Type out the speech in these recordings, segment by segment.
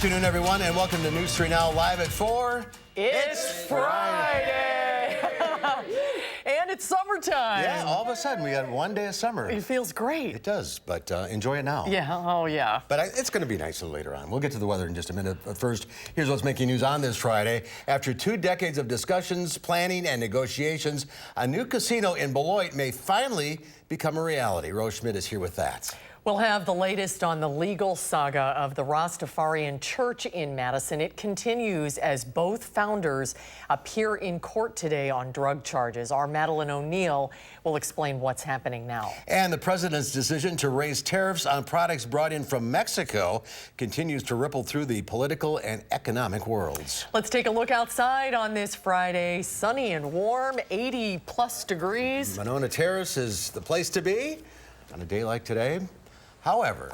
afternoon, everyone, and welcome to News 3 Now, live at 4. It's Friday! And it's summertime. Yeah, all of a sudden, we got one day of summer. It feels great. It does, but enjoy it now. Yeah, oh yeah. But it's going to be nicer later on. We'll get to the weather in just a minute. But first, here's what's making news on this Friday. After 2 decades of discussions, planning, and negotiations, a new casino in Beloit may finally become a reality. Rose Schmidt is here with that. We'll have the latest on the legal saga of the Rastafarian Church in Madison. It continues as both founders appear in court today on drug charges. Our Madeline O'Neill will explain what's happening now. And the president's decision to raise tariffs on products brought in from Mexico continues to ripple through the political and economic worlds. Let's take a look outside on this Friday. Sunny and warm, 80+ degrees. Monona Terrace is the place to be on a day like today. However,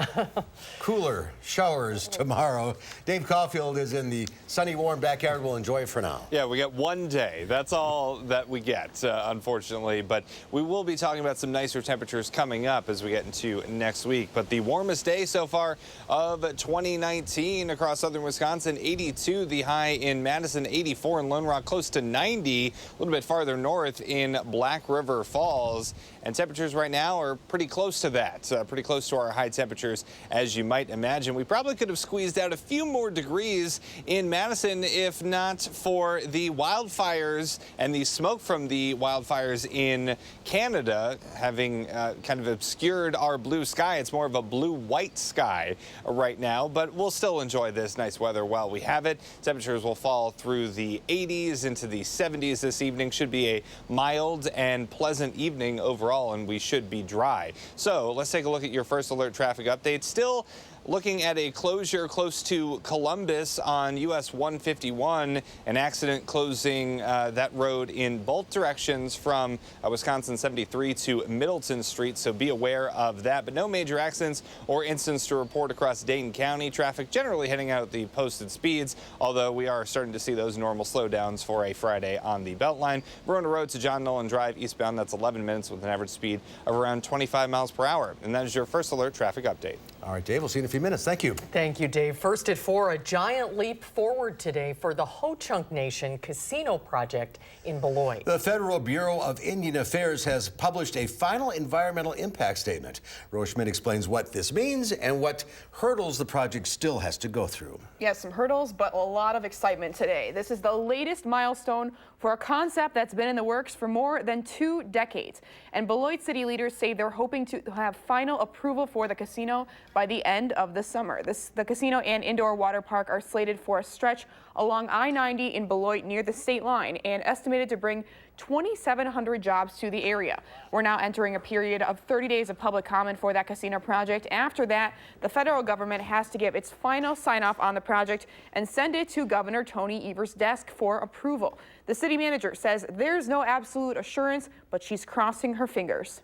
cooler showers tomorrow. Dave Caulfield is in the sunny, warm backyard. We'll enjoy it for now. Yeah, we get one day. That's all that we get, unfortunately. But we will be talking about some nicer temperatures coming up as we get into next week. But the warmest day so far of 2019 across southern Wisconsin, 82 the high in Madison, 84 in Lone Rock, close to 90, a little bit farther north in Black River Falls. And temperatures right now are pretty close to that, pretty close to our high temperatures, as you might imagine. We probably could have squeezed out a few more degrees in Madison if not for the wildfires and the smoke from the wildfires in Canada having kind of obscured our blue sky. It's more of a blue-white sky right now, but we'll still enjoy this nice weather while we have it. Temperatures will fall through the 80s into the 70s this evening. Should be a mild and pleasant evening overall, and we should be dry. So let's take a look at your first alert traffic update. Still looking at a closure close to Columbus on US 151, an accident closing that road in both directions from Wisconsin 73 to Middleton Street, so be aware of that. But no major accidents or incidents to report across Dayton County. Traffic generally heading out at the posted speeds, although we are starting to see those normal slowdowns for a Friday on the Beltline. Verona Road to John Nolan Drive eastbound, that's 11 minutes with an average speed of around 25 miles per hour. And that is your first alert traffic update. All right, Dave, we'll see you in a few minutes. Thank you. Thank you, Dave. First at 4, a giant leap forward today for the Ho-Chunk Nation casino project in Beloit. The Federal Bureau of Indian Affairs has published a final environmental impact statement. Rose Schmidt explains what this means and what hurdles the project still has to go through. Yes, some hurdles, but a lot of excitement today. This is the latest milestone for a concept that's been in the works for more than 2 decades. And Beloit city leaders say they're hoping to have final approval for the casino by the end of the summer. The casino and indoor water park are slated for a stretch along I-90 in Beloit near the state line and estimated to bring 2,700 jobs to the area. We're now entering a period of 30 days of public comment for that casino project. After that, the federal government has to give its final sign-off on the project and send it to Governor Tony Evers' desk for approval. The city manager says there's no absolute assurance, but she's crossing her fingers.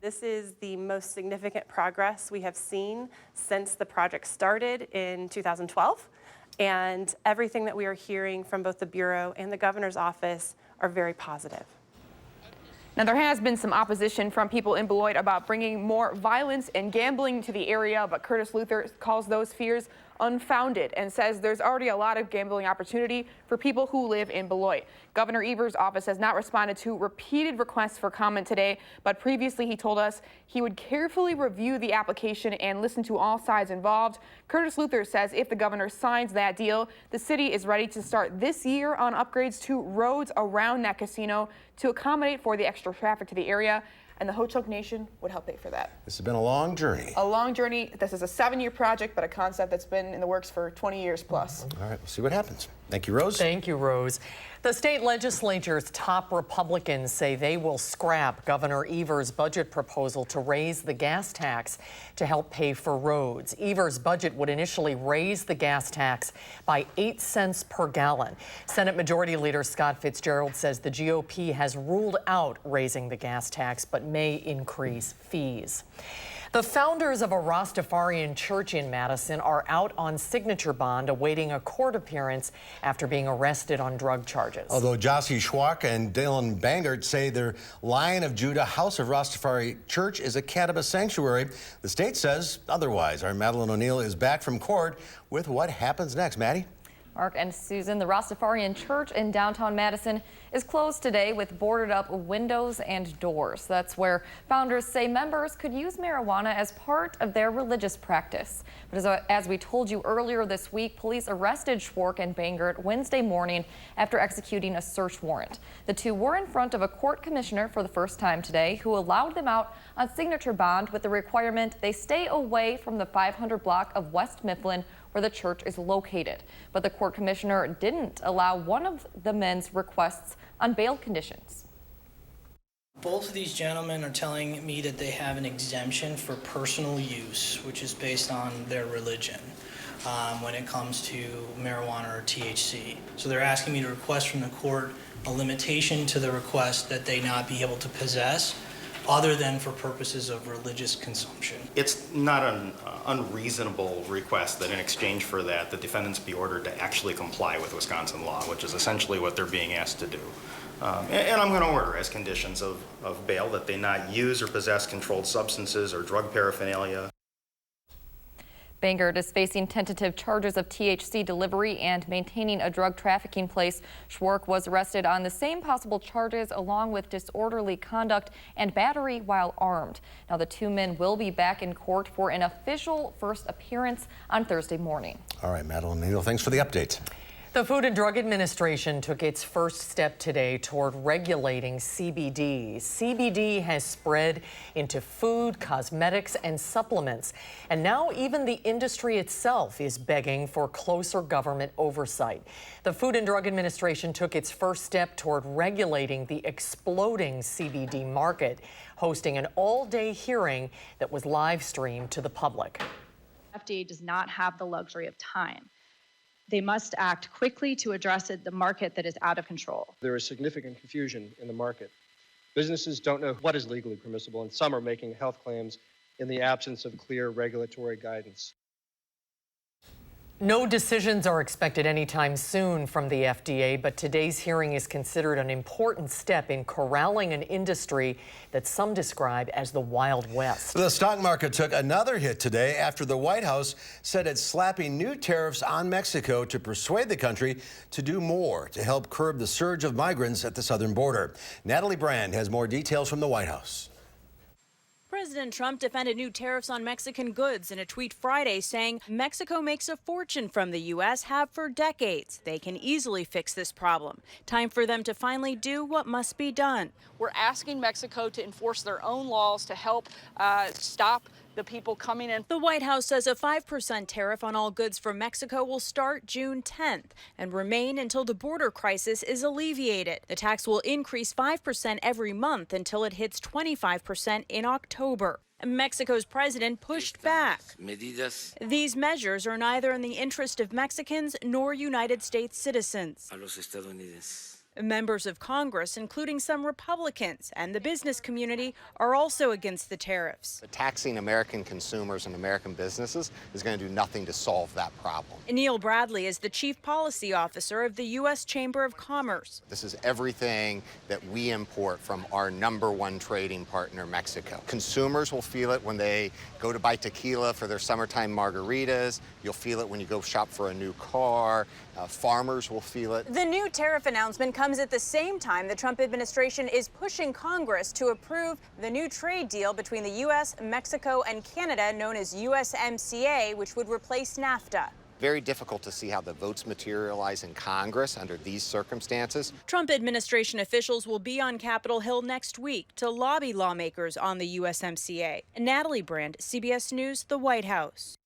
This is the most significant progress we have seen since the project started in 2012. And everything that we are hearing from both the Bureau and the Governor's office are very positive. Now, there has been some opposition from people in Beloit about bringing more violence and gambling to the area, but Curtis Luther calls those fears unfounded and says there's already a lot of gambling opportunity for people who live in Beloit. Governor Evers' office has not responded to repeated requests for comment today, but previously he told us he would carefully review the application and listen to all sides involved. Curtis Luther says if the governor signs that deal, the city is ready to start this year on upgrades to roads around that casino to accommodate for the extra traffic to the area. And the Ho-Chunk Nation would help pay for that. This has been a long journey. A long journey. This is a 7-year project, but a concept that's been in the works for 20 years plus. All right, we'll see what happens. Thank you, Rose. Thank you, Rose. The state legislature's top Republicans say they will scrap Governor Evers' budget proposal to raise the gas tax to help pay for roads. Evers' budget would initially raise the gas tax by 8 cents per gallon. Senate Majority Leader Scott Fitzgerald says the GOP has ruled out raising the gas tax, but may increase fees. The founders of a Rastafarian church in Madison are out on signature bond awaiting a court appearance after being arrested on drug charges. Although Jossie Schwark and Dylan Bangert say their Lion of Judah House of Rastafari Church is a cannabis sanctuary, the state says otherwise. Our Madeline O'Neill is back from court with what happens next. Maddie? Mark and Susan, the Rastafarian Church in downtown Madison is closed today with boarded up windows and doors. That's where founders say members could use marijuana as part of their religious practice. But as we told you earlier this week, police arrested Schwark and Bangert Wednesday morning after executing a search warrant. The two were in front of a court commissioner for the first time today, who allowed them out on signature bond with the requirement they stay away from the 500 block of West Mifflin, where the church is located. But the court commissioner didn't allow one of the men's requests on bail conditions. Both of these gentlemen are telling me that they have an exemption for personal use, which is based on their religion when it comes to marijuana or THC. So they're asking me to request from the court a limitation to the request that they not be able to possess other than for purposes of religious consumption. It's not an unreasonable request that in exchange for that, the defendants be ordered to actually comply with Wisconsin law, which is essentially what they're being asked to do. And I'm going to order as conditions of bail that they not use or possess controlled substances or drug paraphernalia. Bangert is facing tentative charges of THC delivery and maintaining a drug trafficking place. Schwark was arrested on the same possible charges along with disorderly conduct and battery while armed. Now the two men will be back in court for an official first appearance on Thursday morning. All right, Madeline O'Neill, thanks for the update. The Food and Drug Administration took its first step today toward regulating CBD. CBD has spread into food, cosmetics, and supplements. And now even the industry itself is begging for closer government oversight. The Food and Drug Administration took its first step toward regulating the exploding CBD market, hosting an all-day hearing that was live streamed to the public. FDA does not have the luxury of time. They must act quickly to address the market that is out of control. There is significant confusion in the market. Businesses don't know what is legally permissible, and some are making health claims in the absence of clear regulatory guidance. No decisions are expected anytime soon from the FDA, but today's hearing is considered an important step in corralling an industry that some describe as the Wild West. The stock market took another hit today after the White House said it's slapping new tariffs on Mexico to persuade the country to do more to help curb the surge of migrants at the southern border. Natalie Brand has more details from the White House. President Trump defended new tariffs on Mexican goods in a tweet Friday saying Mexico makes a fortune from the U.S., have for decades. They can easily fix this problem. Time for them to finally do what must be done. We're asking Mexico to enforce their own laws to help stop the people coming in. The White House says a 5% tariff on all goods from Mexico will start June 10th and remain until the border crisis is alleviated. The tax will increase 5% every month until it hits 25% in October. Mexico's president pushed back. These measures are neither in the interest of Mexicans nor United States citizens. Members of Congress, including some Republicans and the business community, are also against the tariffs. Taxing American consumers and American businesses is going to do nothing to solve that problem. Neil Bradley is the chief policy officer of the U.S. Chamber of Commerce. This is everything that we import from our #1 trading partner, Mexico. Consumers will feel it when they go to buy tequila for their summertime margaritas. You'll feel it when you go shop for a new car. Farmers will feel it. The new tariff announcement comes at the same time the Trump administration is pushing Congress to approve the new trade deal between the U.S., Mexico, and Canada known as USMCA, which would replace NAFTA. Very difficult to see how the votes materialize in Congress under these circumstances. Trump administration officials will be on Capitol Hill next week to lobby lawmakers on the USMCA. Natalie Brand, CBS News, the White House.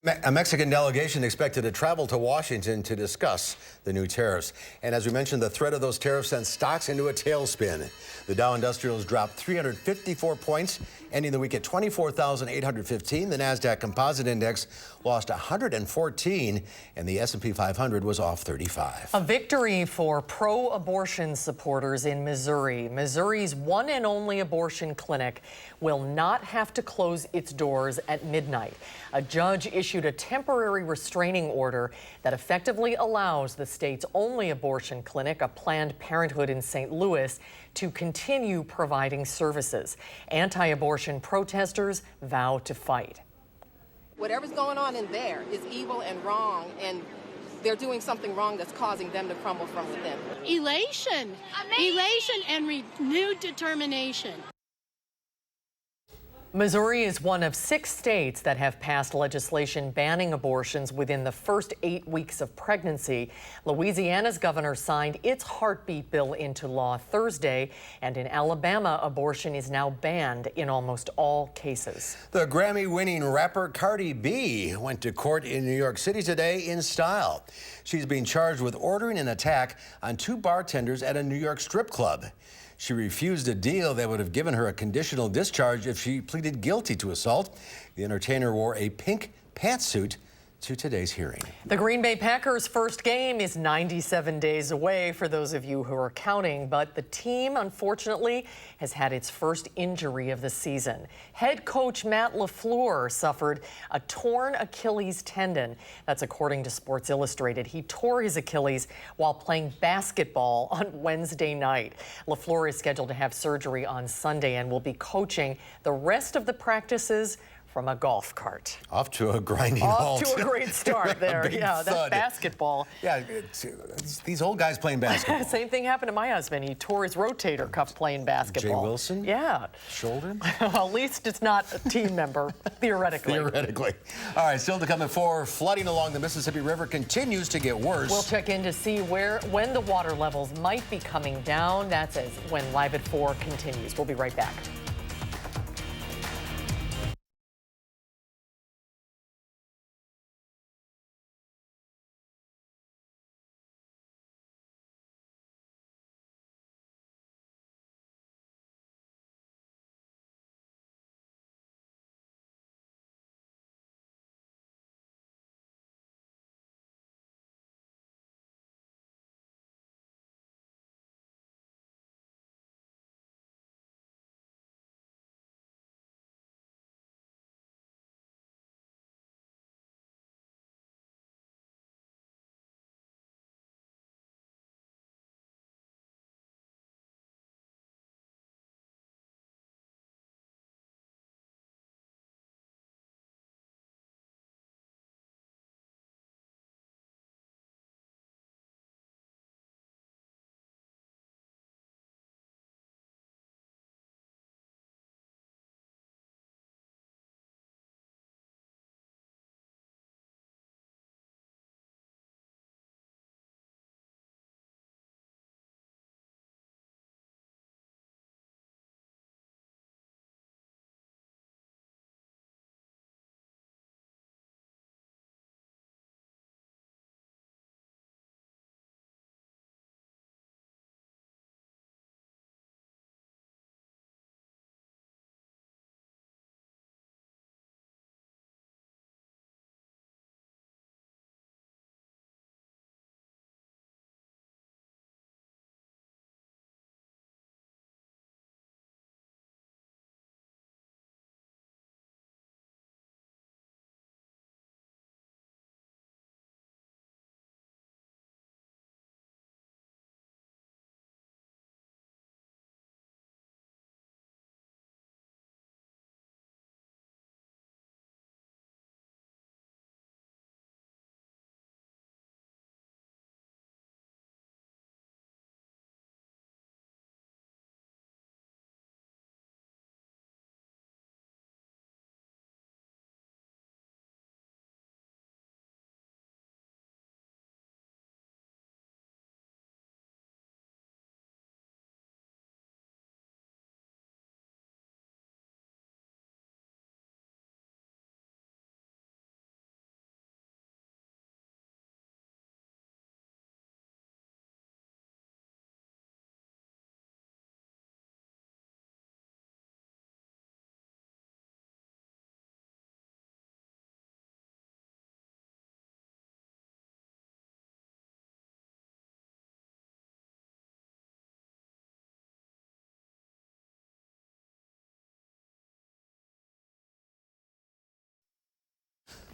A Mexican delegation expected to travel to Washington to discuss the new tariffs. And as we mentioned, the threat of those tariffs sent stocks into a tailspin. The Dow Industrials dropped 354 points, ending the week at 24,815. The NASDAQ Composite Index lost 114, and the S&P 500 was off 35. A victory for pro-abortion supporters in Missouri. Missouri's one and only abortion clinic will not have to close its doors at midnight. A judge issued a temporary restraining order that effectively allows the state's only abortion clinic, a Planned Parenthood in St. Louis, to continue providing services. Anti-abortion protesters vow to fight. Whatever's going on in there is evil and wrong, and they're doing something wrong that's causing them to crumble from within. Elation. Amazing. Elation and renewed determination. Missouri is one of 6 states that have passed legislation banning abortions within the first 8 weeks of pregnancy. Louisiana's governor signed its heartbeat bill into law Thursday, and in Alabama, abortion is now banned in almost all cases. The Grammy-winning rapper Cardi B went to court in New York City today in style. She's being charged with ordering an attack on 2 bartenders at a New York strip club. She refused a deal that would have given her a conditional discharge if she pleaded guilty to assault. The entertainer wore a pink pantsuit to today's hearing. The Green Bay Packers' first game is 97 days away for those of you who are counting, but the team, unfortunately, has had its first injury of the season. Head coach Matt LaFleur suffered a torn Achilles tendon. That's according to Sports Illustrated. He tore his Achilles while playing basketball on Wednesday night. LaFleur is scheduled to have surgery on Sunday and will be coaching the rest of the practices from a golf cart. Off to a grinding halt. Off to a great start there. Yeah, thud. that's basketball. Yeah, these old guys playing basketball. Same thing happened to my husband. He tore his rotator cuff playing basketball. Jay Wilson? Yeah. Shoulder? Well, at least it's not a team member, theoretically. Theoretically. All right, still to come at 4, flooding along the Mississippi River continues to get worse. We'll check in to see when the water levels might be coming down. That's when Live at 4 continues. We'll be right back.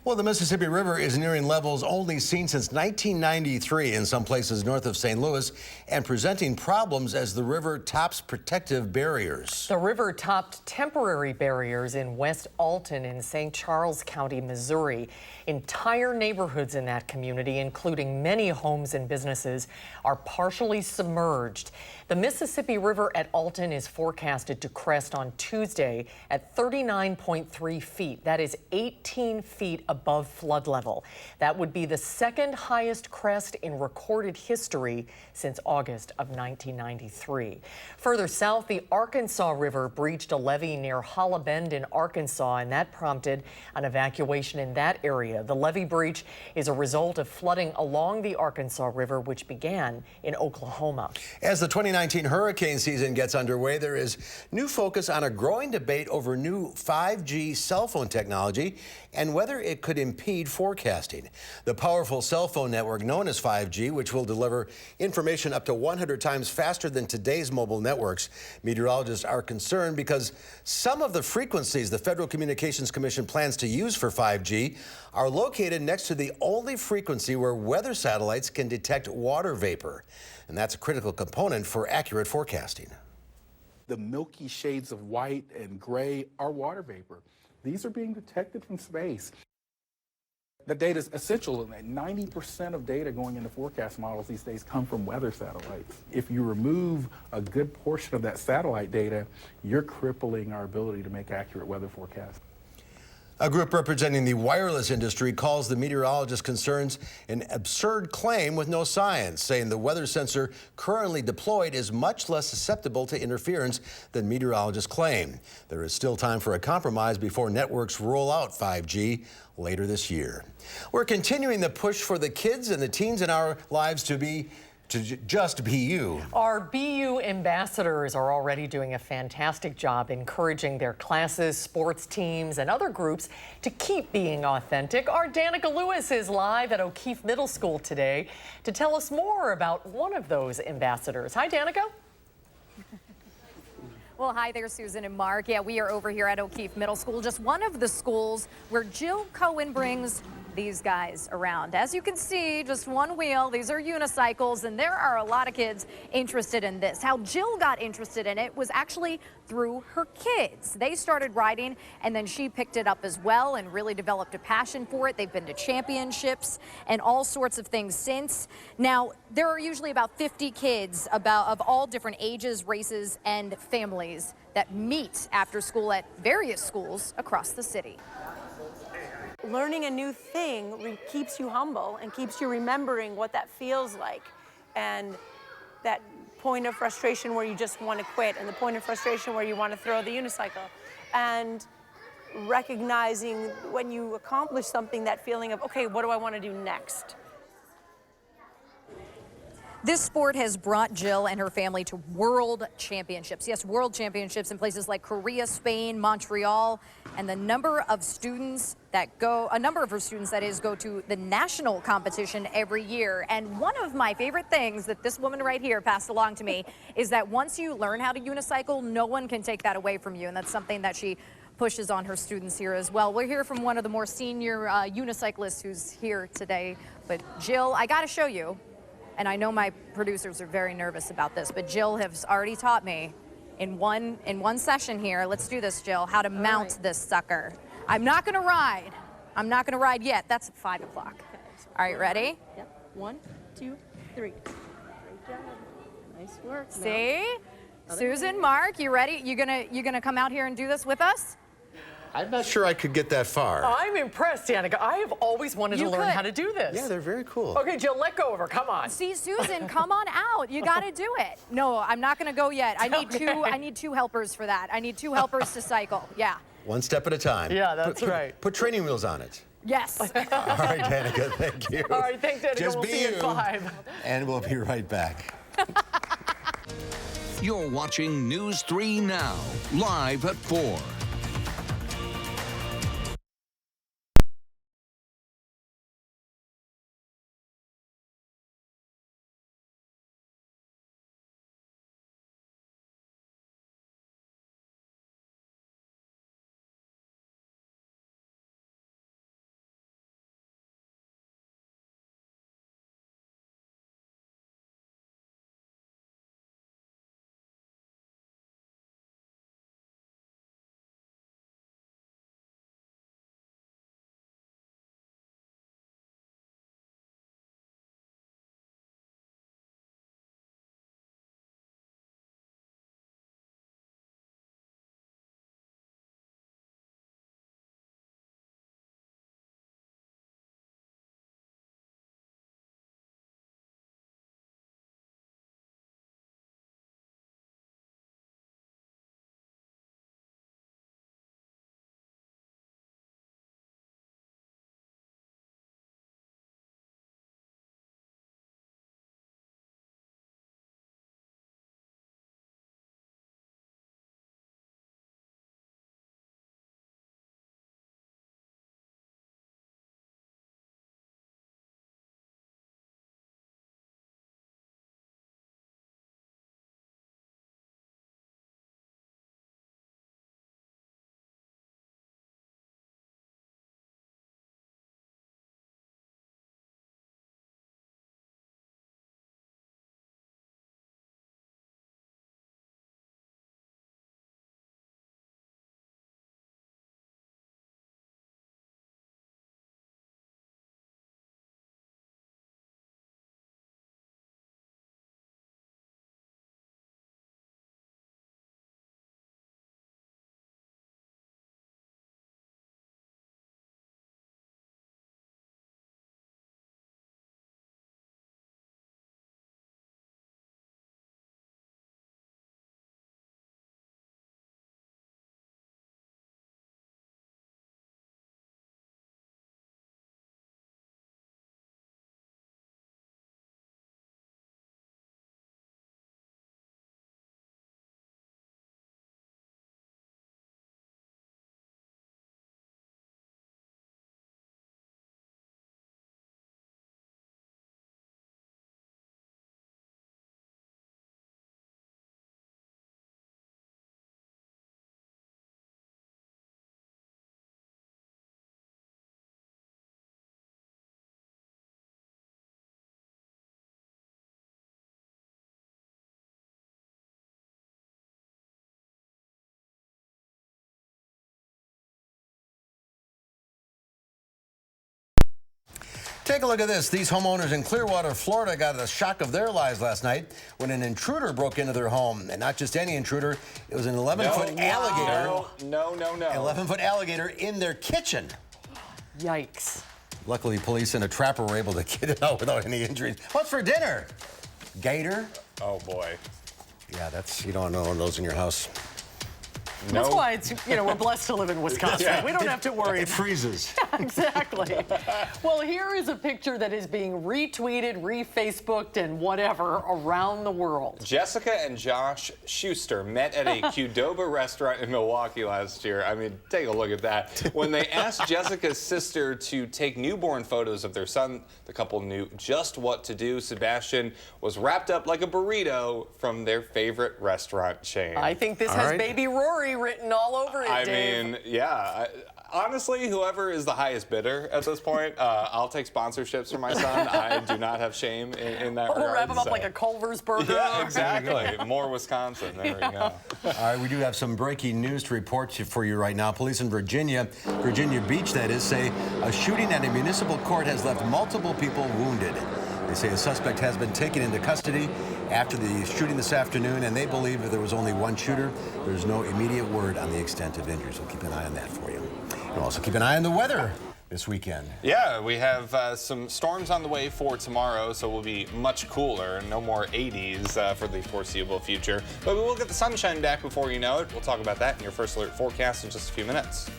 Well, the Mississippi River is nearing levels only seen since 1993 in some places north of St. Louis and presenting problems as the river tops protective barriers. The river topped temporary barriers in West Alton in St. Charles County, Missouri. Entire neighborhoods in that community, including many homes and businesses, are partially submerged. The Mississippi River at Alton is forecasted to crest on Tuesday at 39.3 feet. That is 18 feet above flood level. That would be the second highest crest in recorded history since August of 1993. Further south, the Arkansas River breached a levee near Hollow Bend in Arkansas, and that prompted an evacuation in that area. The levee breach is a result of flooding along the Arkansas River, which began in Oklahoma. As the 2019 hurricane season gets underway, there is new focus on a growing debate over new 5G cell phone technology and whether it could impede forecasting. The powerful cell phone network known as 5G, which will deliver information up to 100 times faster than today's mobile networks. Meteorologists are concerned because some of the frequencies the Federal Communications Commission plans to use for 5G are located next to the only frequency where weather satellites can detect water vapor. And that's a critical component for accurate forecasting. The milky shades of white and gray are water vapor. These are being detected from space. The data is essential, and that 90% of data going into forecast models these days come from weather satellites. If you remove a good portion of that satellite data, you're crippling our ability to make accurate weather forecasts. A group representing the wireless industry calls the meteorologist concerns an absurd claim with no science, saying the weather sensor currently deployed is much less susceptible to interference than meteorologists claim. There is still time for a compromise before networks roll out 5G later this year. We're continuing the push for the kids and the teens in our lives to just be you. Our BU ambassadors are already doing a fantastic job encouraging their classes, sports teams, and other groups to keep being authentic. Our Danica Lewis is live at O'Keefe Middle School today to tell us more about one of those ambassadors. Hi, Danica. Well, hi there, Susan and Mark. Yeah, we are over here at O'Keefe Middle School, just one of the schools where Jill Cohen brings these guys around. As you can see, just one wheel. These are unicycles, and there are a lot of kids interested in this. How Jill got interested in it was actually through her kids. They started riding, and then she picked it up as well and really developed a passion for it. They've been to championships and all sorts of things since. Now, there are usually about 50 kids of all different ages, races, and families that meet after school at various schools across the city. Learning a new thing keeps you humble and keeps you remembering what that feels like, and that point of frustration where you just want to quit, and the point of frustration where you want to throw the unicycle, and recognizing when you accomplish something, that feeling of, okay, what do I want to do next? This sport has brought Jill and her family to world championships. Yes, world championships in places like Korea, Spain, Montreal, and a number of her students that go to the national competition every year. And one of my favorite things that this woman right here passed along to me is that once you learn how to unicycle, no one can take that away from you. And that's something that she pushes on her students here as well. We'll hear from one of the more senior unicyclists who's here today. But Jill, I got to show you. And I know my producers are very nervous about this, but Jill has already taught me in one session here. Let's do this, Jill, how to mount this sucker. I'm not gonna ride. I'm not gonna ride yet. That's at 5 o'clock. Okay. All right, ready? Yep. 1, 2, 3. Great job. Nice work. See? Susan, Mark, you ready? You gonna come out here and do this with us? I'm not sure I could get that far. I'm impressed, Danica. I have always wanted to learn how to do this. Yeah, they're very cool. Okay, Jill, let go of her. Come on. See, Susan, come on out. You got to do it. No, I'm not going to go yet. I need two helpers for that. I need 2 helpers to cycle. Yeah. One step at a time. Yeah, that's right. Put training wheels on it. Yes. All right, Danica, thank you. All right, thanks, Danica. Just we'll be see you at 5. And we'll be right back. You're watching News 3 Now, live at 4. Take a look at this. These homeowners in Clearwater, Florida got the shock of their lives last night when an intruder broke into their home. And not just any intruder, it was an 11-foot alligator. No. An 11-foot alligator in their kitchen. Yikes. Luckily, police and a trapper were able to get it out without any injuries. What's for dinner? Gator? Oh, boy. Yeah, you don't know those in your house. That's why it's, we're blessed to live in Wisconsin. Yeah. We don't have to worry. It freezes. Yeah, exactly. Well, here is a picture that is being retweeted, re-Facebooked, and whatever around the world. Jessica and Josh Schuster met at a Qdoba restaurant in Milwaukee last year. I mean, take a look at that. When they asked Jessica's sister to take newborn photos of their son, the couple knew just what to do. Sebastian was wrapped up like a burrito from their favorite restaurant chain. I think this has Baby Rory written all over it, Dave. I mean, yeah. Honestly, whoever is the highest bidder at this point, I'll take sponsorships for my son. I do not have shame in that regard. We'll wrap him up like a Culver's burger. Yeah, exactly. More Wisconsin. There we go. All right, we do have some breaking news to report for you right now. Police in Virginia Beach, that is, say a shooting at a municipal court has left multiple people wounded. They say a suspect has been taken into custody after the shooting this afternoon, and they believe that there was only one shooter. There's no immediate word on the extent of injuries. We'll keep an eye on that for you. We'll also keep an eye on the weather this weekend. Yeah, we have some storms on the way for tomorrow, so we'll be much cooler. No more 80s for the foreseeable future. But we will get the sunshine back before you know it. We'll talk about that in your First Alert forecast in just a few minutes.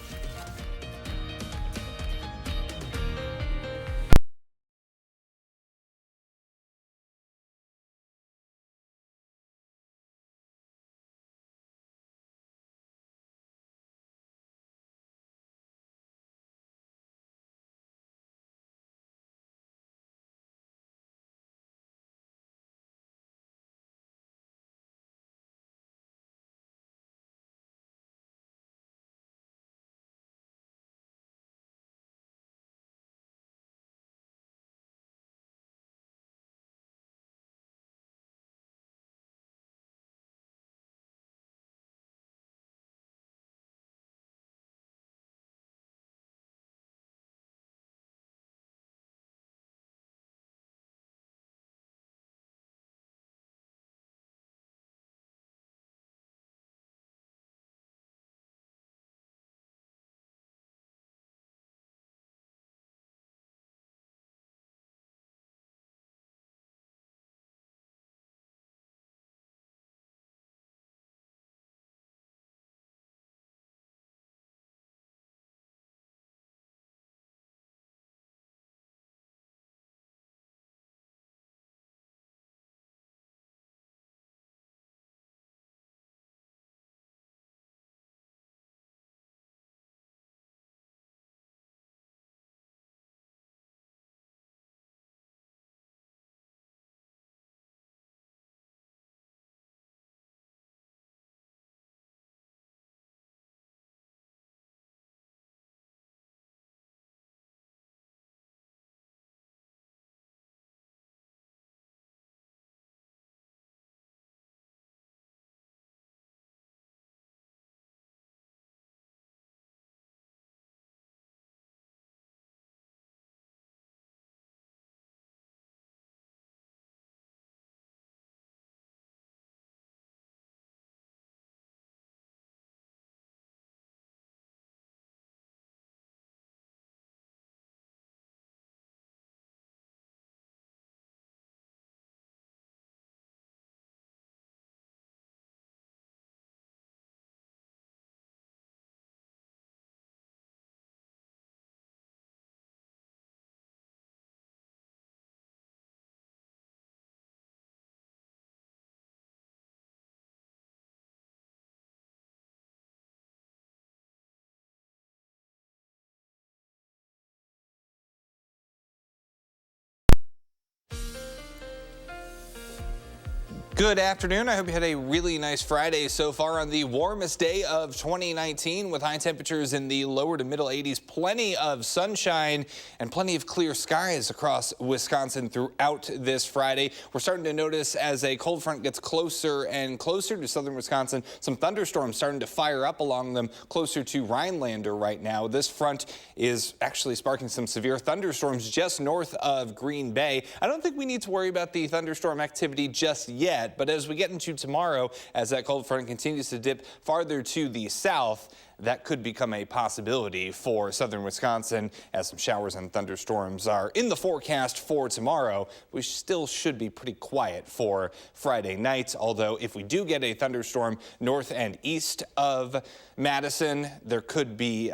Good afternoon. I hope you had a really nice Friday so far on the warmest day of 2019 with high temperatures in the lower to middle 80s. Plenty of sunshine and plenty of clear skies across Wisconsin throughout this Friday. We're starting to notice as a cold front gets closer and closer to southern Wisconsin, some thunderstorms starting to fire up along them closer to Rhinelander right now. This front is actually sparking some severe thunderstorms just north of Green Bay. I don't think we need to worry about the thunderstorm activity just yet. But as we get into tomorrow, as that cold front continues to dip farther to the south, that could become a possibility for southern Wisconsin as some showers and thunderstorms are in the forecast for tomorrow. We still should be pretty quiet for Friday night, although if we do get a thunderstorm north and east of Madison, there could be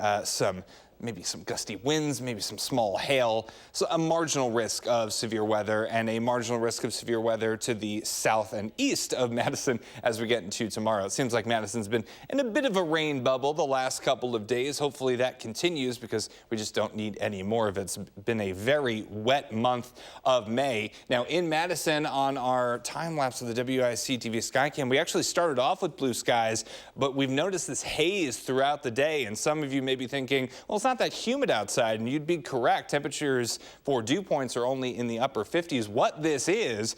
maybe some gusty winds, maybe some small hail, so a marginal risk of severe weather and a marginal risk of severe weather to the south and east of Madison as we get into tomorrow. It seems like Madison's been in a bit of a rain bubble the last couple of days. Hopefully that continues because we just don't need any more of it. It's been a very wet month of May. Now in Madison on our time lapse of the WISC-TV Skycam, we actually started off with blue skies, but we've noticed this haze throughout the day, and some of you may be thinking, well, it's not that humid outside, and you'd be correct. Temperatures for dew points are only in the upper 50s. What this is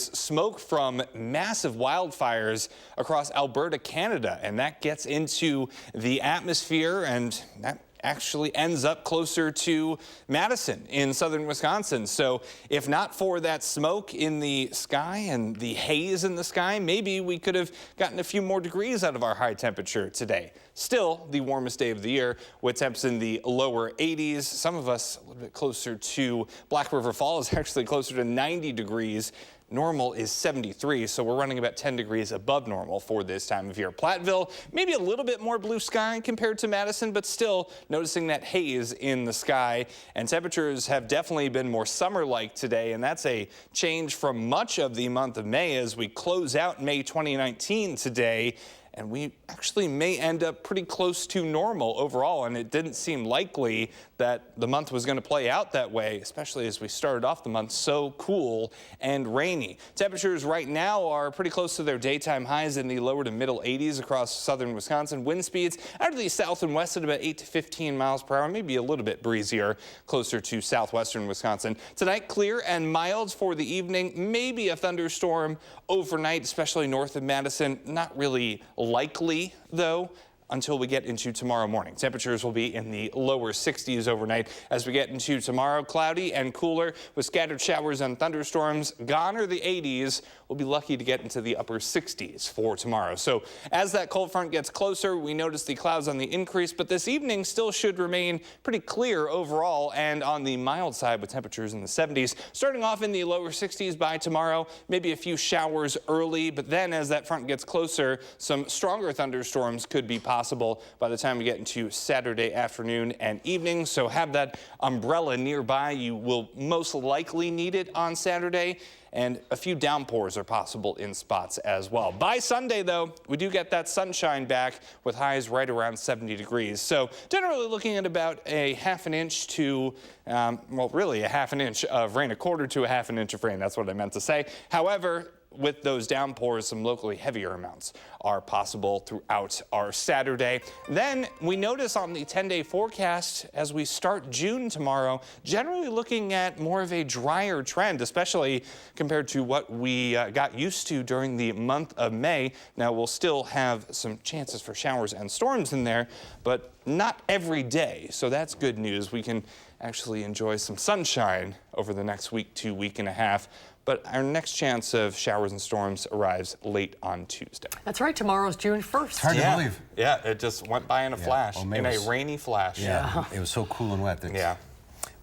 smoke from massive wildfires across Alberta, Canada, and that gets into the atmosphere, and that actually ends up closer to Madison in southern Wisconsin. So if not for that smoke in the sky and the haze in the sky, maybe we could have gotten a few more degrees out of our high temperature today. Still the warmest day of the year with temps in the lower 80s. Some of us a little bit closer to Black River Falls, actually closer to 90 degrees. Normal is 73, so we're running about 10 degrees above normal for this time of year. Platteville, maybe a little bit more blue sky compared to Madison, but still noticing that haze in the sky. And temperatures have definitely been more summer-like today, and that's a change from much of the month of May as we close out May 2019 today. And we actually may end up pretty close to normal overall, and it didn't seem likely that the month was going to play out that way, especially as we started off the month so cool and rainy. Temperatures right now are pretty close to their daytime highs in the lower to middle 80s across southern Wisconsin. Wind speeds out of the south and west at about 8 to 15 miles per hour, maybe a little bit breezier closer to southwestern Wisconsin. Tonight, clear and mild for the evening, maybe a thunderstorm overnight, especially north of Madison. Not really likely, though, until we get into tomorrow morning. Temperatures will be in the lower 60s overnight. As we get into tomorrow, cloudy and cooler with scattered showers and thunderstorms. Gone are the 80s. We'll be lucky to get into the upper 60s for tomorrow. So as that cold front gets closer, we notice the clouds on the increase, but this evening still should remain pretty clear overall and on the mild side with temperatures in the 70s. Starting off in the lower 60s by tomorrow, maybe a few showers early, but then as that front gets closer, some stronger thunderstorms could be possible by the time we get into Saturday afternoon and evening. So have that umbrella nearby. You will most likely need it on Saturday. And a few downpours are possible in spots as well. By Sunday, though, we do get that sunshine back with highs right around 70 degrees. So generally looking at about a half an inch to, well, really a half an inch of rain, a quarter to a half an inch of rain. That's what I meant to say. However, with those downpours, some locally heavier amounts are possible throughout our Saturday. Then we notice on the 10-day forecast as we start June tomorrow, generally looking at more of a drier trend, especially compared to what we got used to during the month of May. Now we'll still have some chances for showers and storms in there, but not every day. So that's good news. We can actually enjoy some sunshine over the next week to week and a half. But our next chance of showers and storms arrives late on Tuesday. That's right. Tomorrow's June 1st. Hard to believe. Yeah, it just went by in a flash, in a rainy flash. Yeah, it was so cool and wet. Yeah.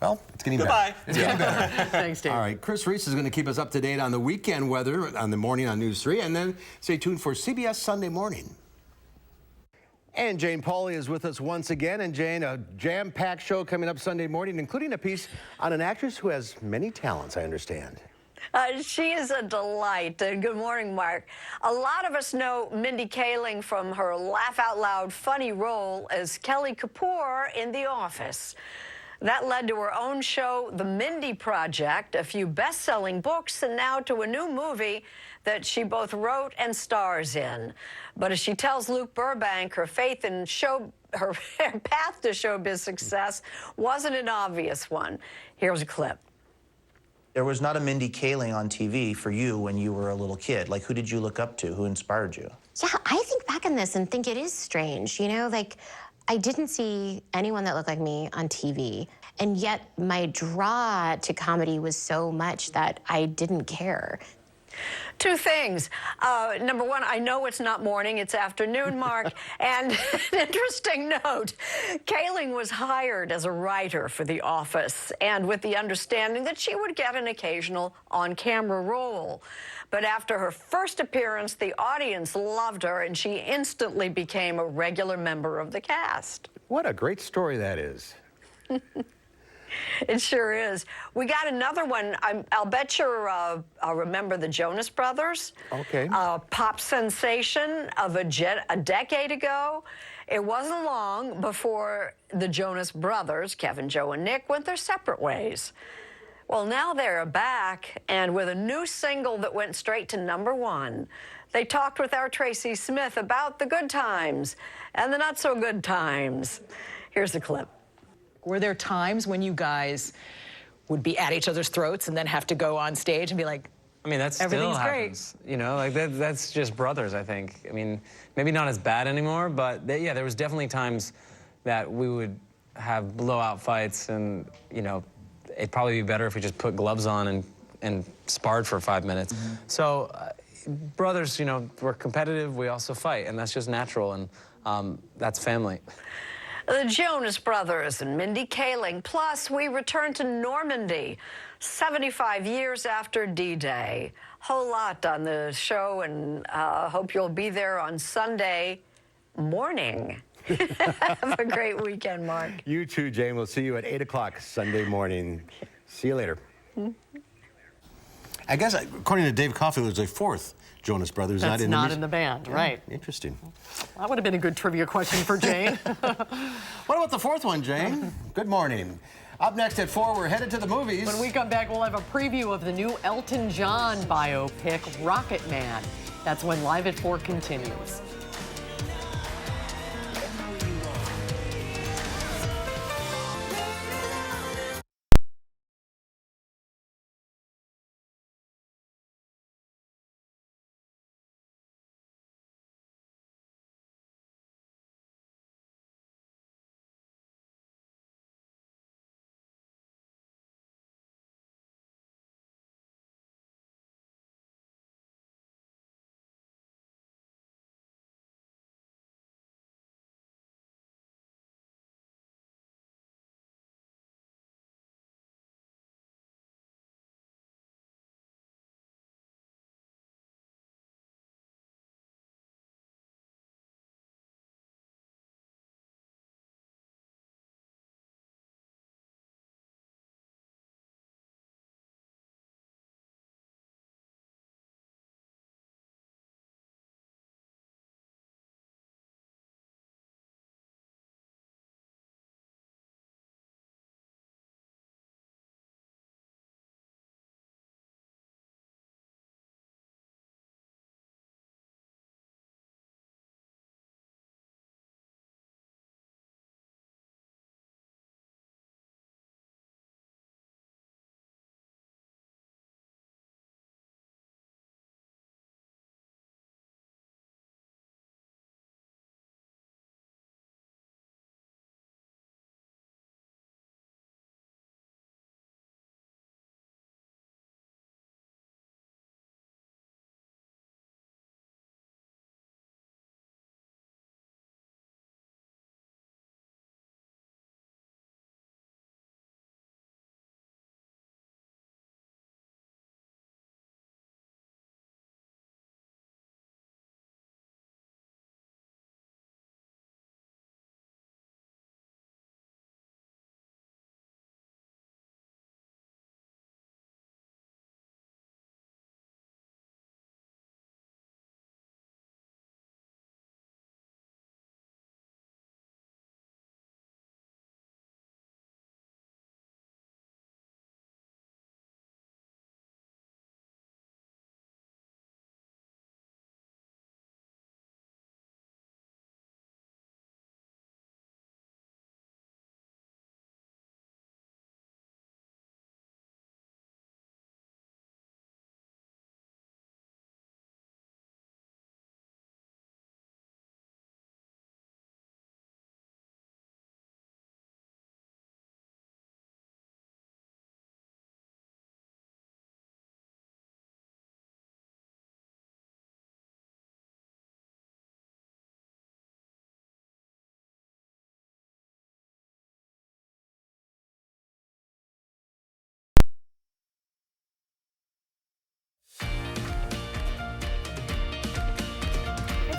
Well, it's getting Goodbye. better. It's getting better. Thanks, Dave. All right, Chris Reese is going to keep us up to date on the weekend weather on the morning on News 3, and then stay tuned for CBS Sunday Morning. And Jane Pauley is with us once again. And Jane, a jam-packed show coming up Sunday morning, including a piece on an actress who has many talents, I understand. She is a delight. Good morning, Mark. A lot of us know Mindy Kaling from her laugh-out-loud funny role as Kelly Kapoor in The Office. That led to her own show, The Mindy Project, a few best-selling books, and now to a new movie that she both wrote and stars in. But as she tells Luke Burbank, her faith in her path to showbiz success wasn't an obvious one. Here's a clip. There was not a Mindy Kaling on TV for you when you were a little kid. Like, who did you look up to? Who inspired you? Yeah, I think back on this and think it is strange, you know, like I didn't see anyone that looked like me on TV, and yet my draw to comedy was so much that I didn't care. Two things. Number one, I know it's not morning, it's afternoon, Mark. And an interesting note, Kaling was hired as a writer for The Office, and with the understanding that she would get an occasional on-camera role. But after her first appearance, the audience loved her, and she instantly became a regular member of the cast. What a great story that is. It sure is. We got another one. I'll bet you'll remember the Jonas Brothers. Okay. Pop sensation of a decade ago. It wasn't long before the Jonas Brothers, Kevin, Joe, and Nick, went their separate ways. Well, now they're back, and with a new single that went straight to #1. They talked with our Tracy Smith about the good times and the not-so-good times. Here's the clip. Were there times when you guys would be at each other's throats and then have to go on stage and be like, I mean, that still everything's happens. You know, like that's just brothers, I think. I mean, maybe not as bad anymore, but yeah, there was definitely times that we would have blowout fights, and, you know, it'd probably be better if we just put gloves on and sparred for 5 minutes. Mm-hmm. So brothers, you know, we're competitive, we also fight, and that's just natural, and that's family. The Jonas Brothers and Mindy Kaling. Plus, we return to Normandy 75 years after D-Day. Whole lot on the show, and hope you'll be there on Sunday morning. Have a great weekend, Mark. You too, Jane. We'll see you at 8 o'clock Sunday morning. See you later. I guess, according to Dave Coffey, there's a fourth Jonas Brothers. That's not in the band, Yeah, right. Interesting. That would have been a good trivia question for Jane. What about the fourth one, Jane? Good morning. Up next at 4, we're headed to the movies. When we come back, we'll have a preview of the new Elton John biopic, Rocket Man. That's when Live at 4 continues.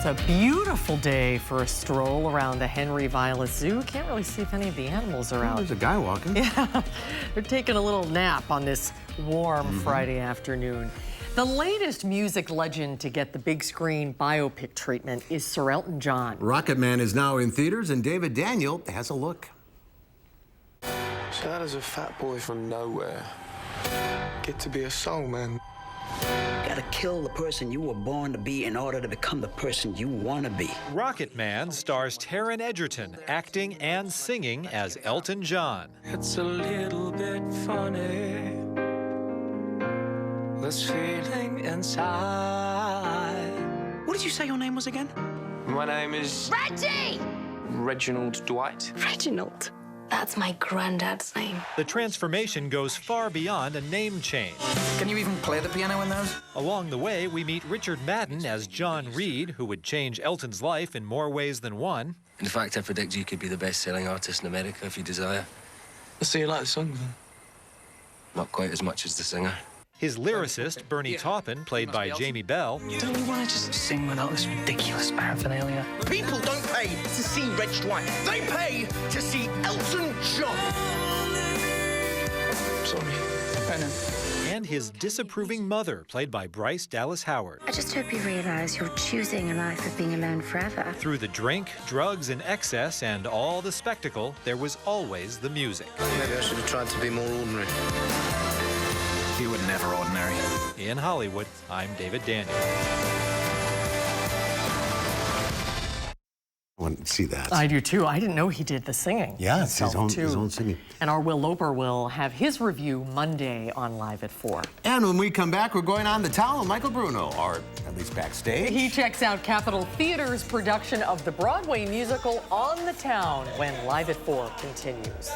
It's a beautiful day for a stroll around the Henry Violet Zoo. Can't really see if any of the animals are out. There's a guy walking. Yeah, they're taking a little nap on this warm Friday afternoon. The latest music legend to get the big screen biopic treatment is Sir Elton John. Rocket Man is now in theaters, and David Daniel has a look. So how does a fat boy from nowhere get to be a soul man? Gotta kill the person you were born to be in order to become the person you want to be. Rocket Man stars Taron Egerton acting and singing as Elton John. It's a little bit funny, this feeling inside. What did you say your name was again? My name is Reggie! Reginald Dwight. Reginald. That's my granddad's name. The transformation goes far beyond a name change. Can you even play the piano in those? Along the way, we meet Richard Madden as John Reed, who would change Elton's life in more ways than one. In fact, I predict you could be the best-selling artist in America if you desire. So you like the song then? Not quite as much as the singer. His lyricist, Bernie Taupin, played by Jamie Bell. Don't we want to just sing without this ridiculous paraphernalia? People don't pay to see Reg Dwight. They pay to see Elton John. Sorry. I know. And his disapproving mother, played by Bryce Dallas Howard. I just hope you realize you're choosing a life of being alone forever. Through the drink, drugs, and excess, and all the spectacle, there was always the music. Maybe I should have tried to be more ordinary. You were never ordinary. In Hollywood, I'm David Daniel. I want to see that. I do too. I didn't know he did the singing. Yeah, it's his own singing. And our Will Loper will have his review Monday on Live at 4. And when we come back, we're going on the town with Michael Bruno, or at least backstage. He checks out Capitol Theater's production of the Broadway musical On the Town when Live at 4 continues.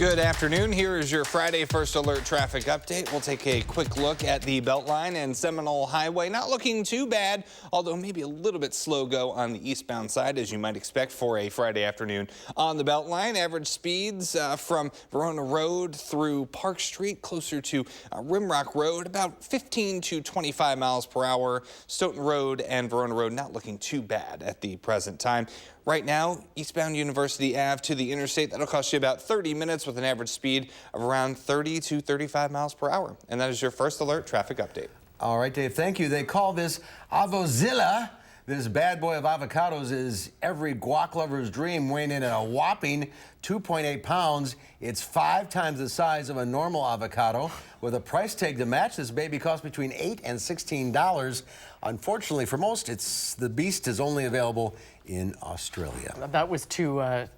Good afternoon. Here is your Friday First Alert traffic update. We'll take a quick look at the Beltline and Seminole Highway. Not looking too bad, although maybe a little bit slow go on the eastbound side, as you might expect for a Friday afternoon on the Beltline. Average speeds from Verona Road through Park Street, closer to Rimrock Road, about 15 to 25 miles per hour. Stoughton Road and Verona Road not looking too bad at the present time. Right now, eastbound University Ave to the interstate, that'll cost you about 30 minutes with an average speed of around 30 to 35 miles per hour. And that is your First Alert traffic update. All right, Dave, thank you. They call this Avozilla. This bad boy of avocados is every guac lover's dream, weighing in at a whopping 2.8 pounds. It's 5 times the size of a normal avocado. With a price tag to match, this baby costs between $8 and $16. Unfortunately, for most, the beast is only available in Australia. That was to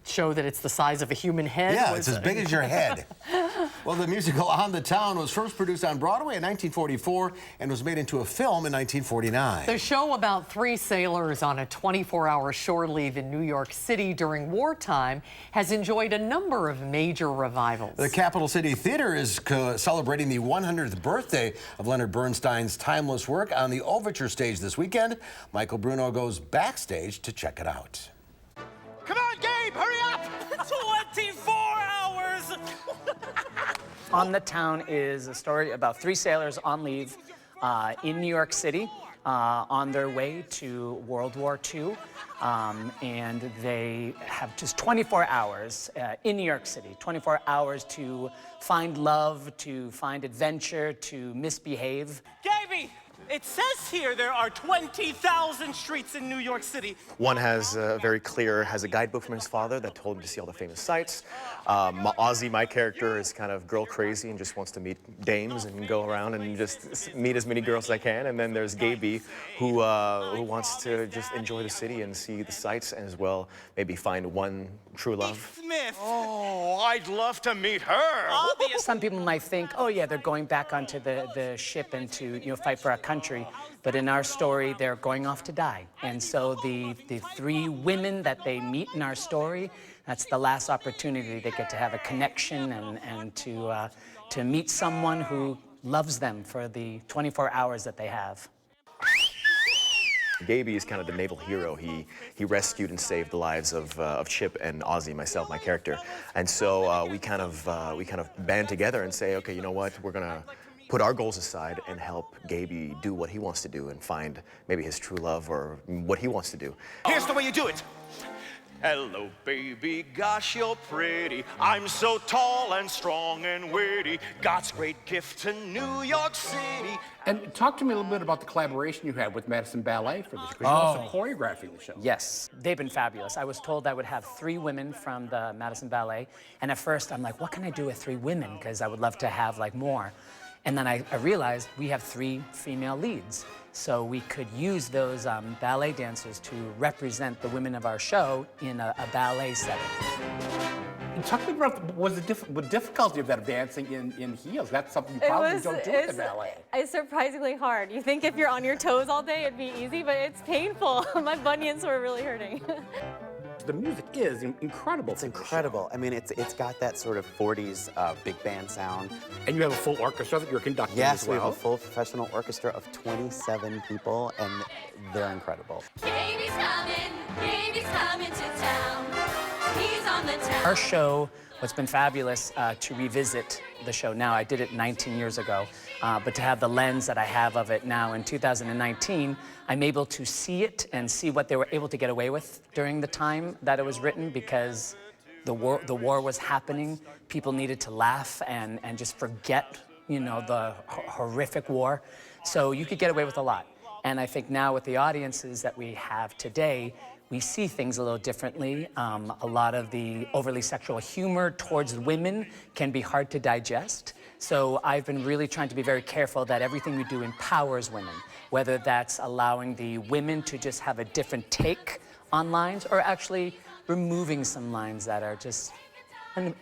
show that it's the size of a human head? Yeah, it's as big as your head. Well, the musical On the Town was first produced on Broadway in 1944 and was made into a film in 1949. The show about 3 sailors on a 24-hour shore leave in New York City during wartime has enjoyed a number of major revivals. The Capital City Theater is celebrating the 100th birthday of Leonard Bernstein's timeless work on the Overture stage this weekend. Michael Bruno goes backstage to check it out. Come on, Gabe, hurry up! 24 hours! On the Town is a story about 3 sailors on leave in New York City on their way to World War II. And they have just 24 hours in New York City, 24 hours to find love, to find adventure, to misbehave. Gaby! It says here there are 20,000 streets in New York City. One has a guidebook from his father that told him to see all the famous sites. Ozzy, my character, is kind of girl crazy and just wants to meet dames and go around and just meet as many girls as I can. And then there's Gaby, who wants to just enjoy the city and see the sights, and as well maybe find one true love. Smith. Oh, I'd love to meet her. Obviously. Some people might think, oh yeah, they're going back onto the ship and to fight for our country. But in our story, they're going off to die. And so the 3 women that they meet in our story, that's the last opportunity they get to have a connection and to meet someone who loves them for the 24 hours that they have. Gaby is kind of the naval hero. He rescued and saved the lives of Chip and Ozzy, myself, my character. And so we kind of band together and say, okay, you know what, we're gonna put our goals aside and help Gaby do what he wants to do and find maybe his true love or what he wants to do. Here's the way you do it. Hello, baby, gosh, you're pretty. I'm so tall and strong and witty. God's great gift to New York City. And talk to me a little bit about the collaboration you had with Madison Ballet for this, because you're also choreographing the show. Yes, they've been fabulous. I was told I would have 3 women from the Madison Ballet, and at first I'm like, what can I do with 3 women? Because I would love to have like more. And then I realized we have 3 female leads. So we could use those ballet dancers to represent the women of our show in a ballet setting. And talk to me about the difficulty of that, dancing in heels. That's something you probably don't do with the ballet. It's surprisingly hard. You think if you're on your toes all day, it'd be easy, but it's painful. My bunions were really hurting. The music is incredible. It's incredible. I mean, it's got that sort of 40s big band sound. And you have a full orchestra that you're conducting Yes, as well. we have a full professional orchestra of 27 people, and they're incredible. Gaby's coming to town. He's on the town. Our show, what's been fabulous to revisit the show now, I did it 19 years ago, but to have the lens that I have of it now in 2019, I'm able to see it and see what they were able to get away with during the time that it was written, because the war was happening. People needed to laugh and just forget, the horrific war. So you could get away with a lot. And I think now with the audiences that we have today, we see things a little differently. A lot of the overly sexual humor towards women can be hard to digest. So I've been really trying to be very careful that everything we do empowers women, whether that's allowing the women to just have a different take on lines or actually removing some lines that are just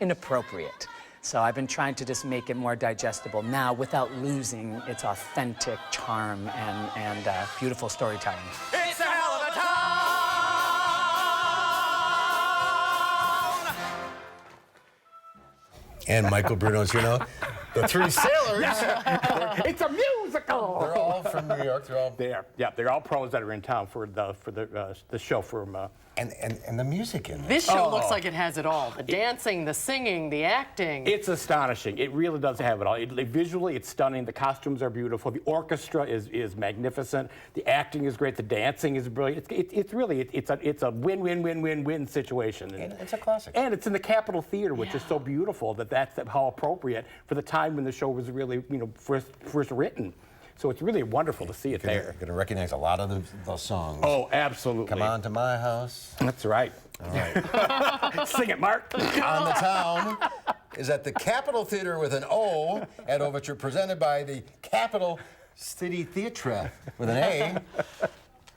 inappropriate. So I've been trying to just make it more digestible now without losing its authentic charm and beautiful storytelling. It's a hell of a town! And Michael Bruno's, you know, the three sailors. It's a musical. They're all from New York. They're all they're all pros that are in town for the show from. And the music in it. This show looks like it has it all. The dancing, the singing, the acting. It's astonishing. It really does have it all. Visually, it's stunning. The costumes are beautiful. The orchestra is magnificent. The acting is great. The dancing is brilliant. It's really it's a win-win-win-win-win situation. And it's a classic. And it's in the Capitol Theater, which is so beautiful that's how appropriate for the time when the show was really first written. So it's really wonderful to see it there. You're going to recognize a lot of those songs. Oh, absolutely. Come on to my house. That's right. All right. Sing it, Mark. On the Town is at the Capitol Theater with an O at Overture, presented by the Capital City Theatre with an A.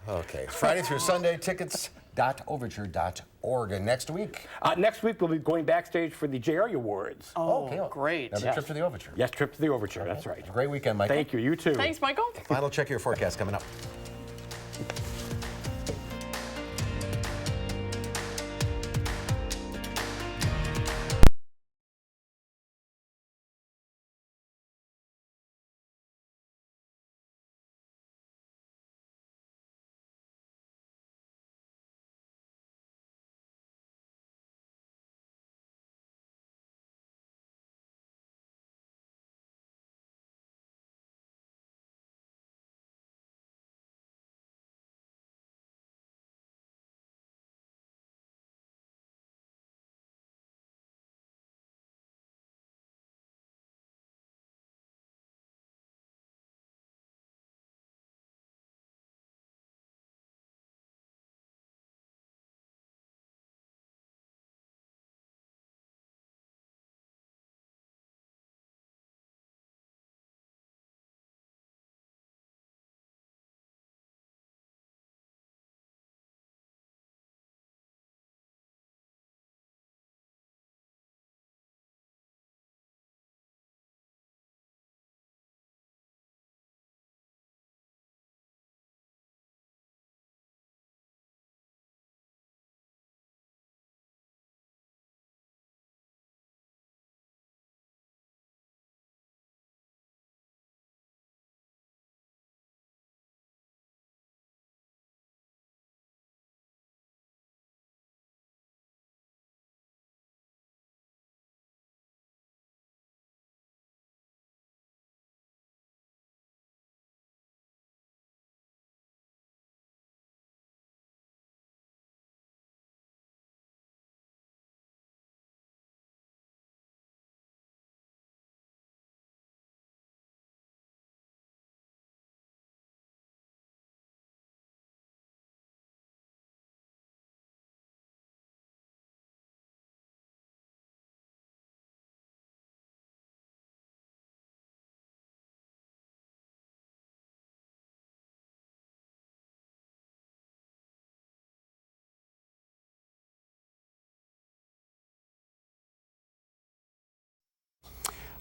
Okay. Friday through Sunday, tickets.overture.org. And next week? Next week, we'll be going backstage for the Jerry Awards. Oh, okay. Great. Another trip to the Overture. Yes, trip to the Overture. That's right. Have a great weekend, Michael. Thank you. You too. Thanks, Michael. Final check of your forecast coming up.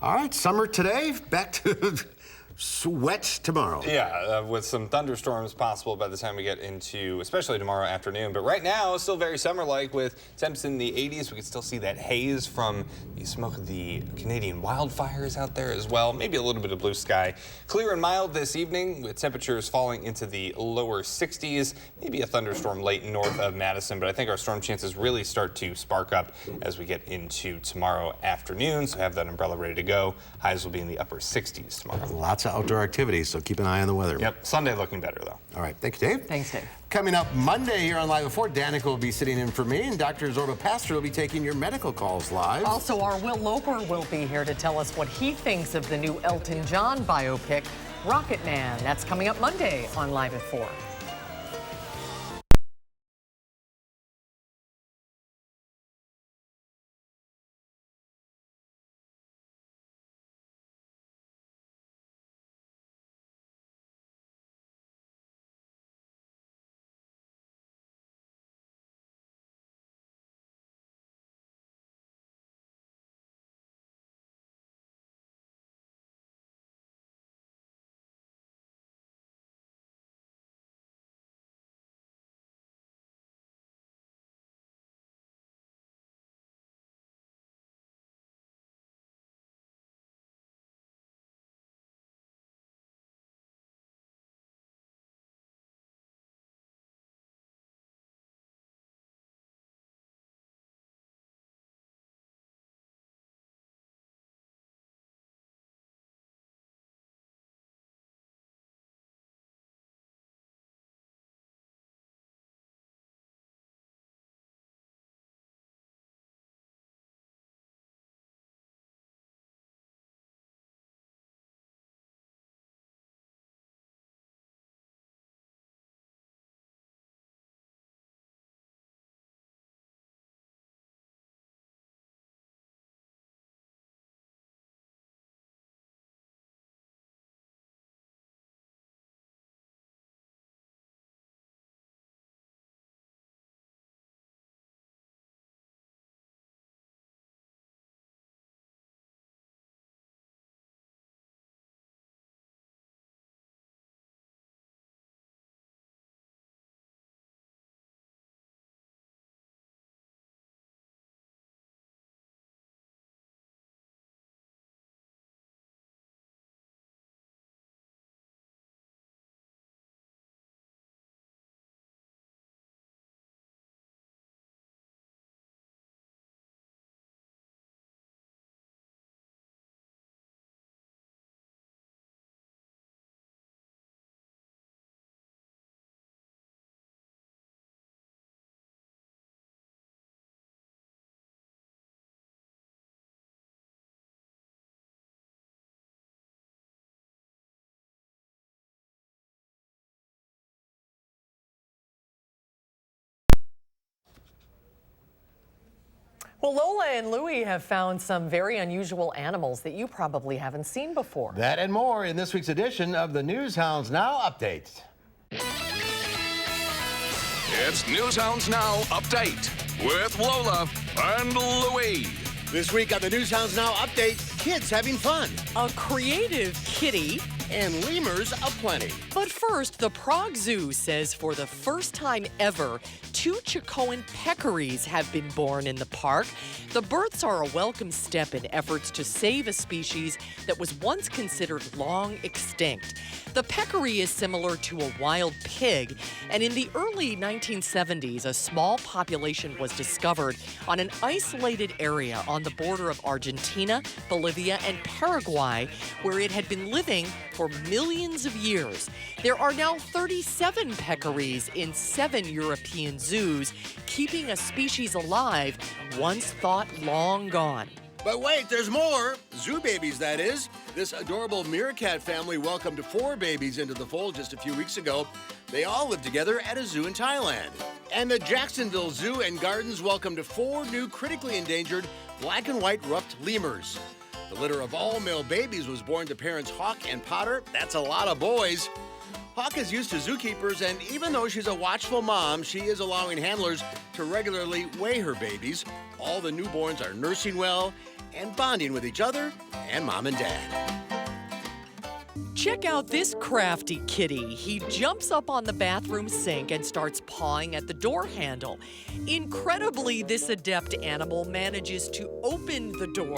All right, summer today, back to wet tomorrow. Yeah, with some thunderstorms possible by the time we get into, especially tomorrow afternoon. But right now, still very summer-like with temps in the 80s. We can still see that haze from the smoke of the Canadian wildfires out there as well. Maybe a little bit of blue sky. Clear and mild this evening with temperatures falling into the lower 60s. Maybe a thunderstorm late north of Madison, but I think our storm chances really start to spark up as we get into tomorrow afternoon. So have that umbrella ready to go. Highs will be in the upper 60s tomorrow. Lots of outdoor activities, so keep an eye on the weather. Yep, Sunday looking better though. All right, thank you, Dave. Thanks, Dave. Coming up Monday here on Live at 4, Danica will be sitting in for me, and Dr. Zorba Pastor will be taking your medical calls live. Also, our Will Loper will be here to tell us what he thinks of the new Elton John biopic, Rocket Man. That's coming up Monday on Live at 4. Well, Lola and Louie have found some very unusual animals that you probably haven't seen before. That and more in this week's edition of the News Hounds Now Update. It's News Hounds Now Update with Lola and Louie. This week on the News Hounds Now Update, kids having fun. A creative kitty. And lemurs aplenty. But first, the Prague Zoo says for the first time ever, 2 Chicoan peccaries have been born in the park. The births are a welcome step in efforts to save a species that was once considered long extinct. The peccary is similar to a wild pig, and in the early 1970s, a small population was discovered on an isolated area on the border of Argentina, Bolivia, and Paraguay, where it had been living for millions of years. There are now 37 peccaries in 7 European zoos, keeping a species alive once thought long gone. But wait, there's more. Zoo babies, that is. This adorable meerkat family welcomed 4 babies into the fold just a few weeks ago. They all live together at a zoo in Thailand. And the Jacksonville Zoo and Gardens welcomed 4 new critically endangered black and white ruffed lemurs. The litter of all male babies was born to parents Hawk and Potter. That's a lot of boys. Hawk is used to zookeepers, and even though she's a watchful mom, she is allowing handlers to regularly weigh her babies. All the newborns are nursing well and bonding with each other and mom and dad. Check out this crafty kitty. He jumps up on the bathroom sink and starts pawing at the door handle. Incredibly, this adept animal manages to open the door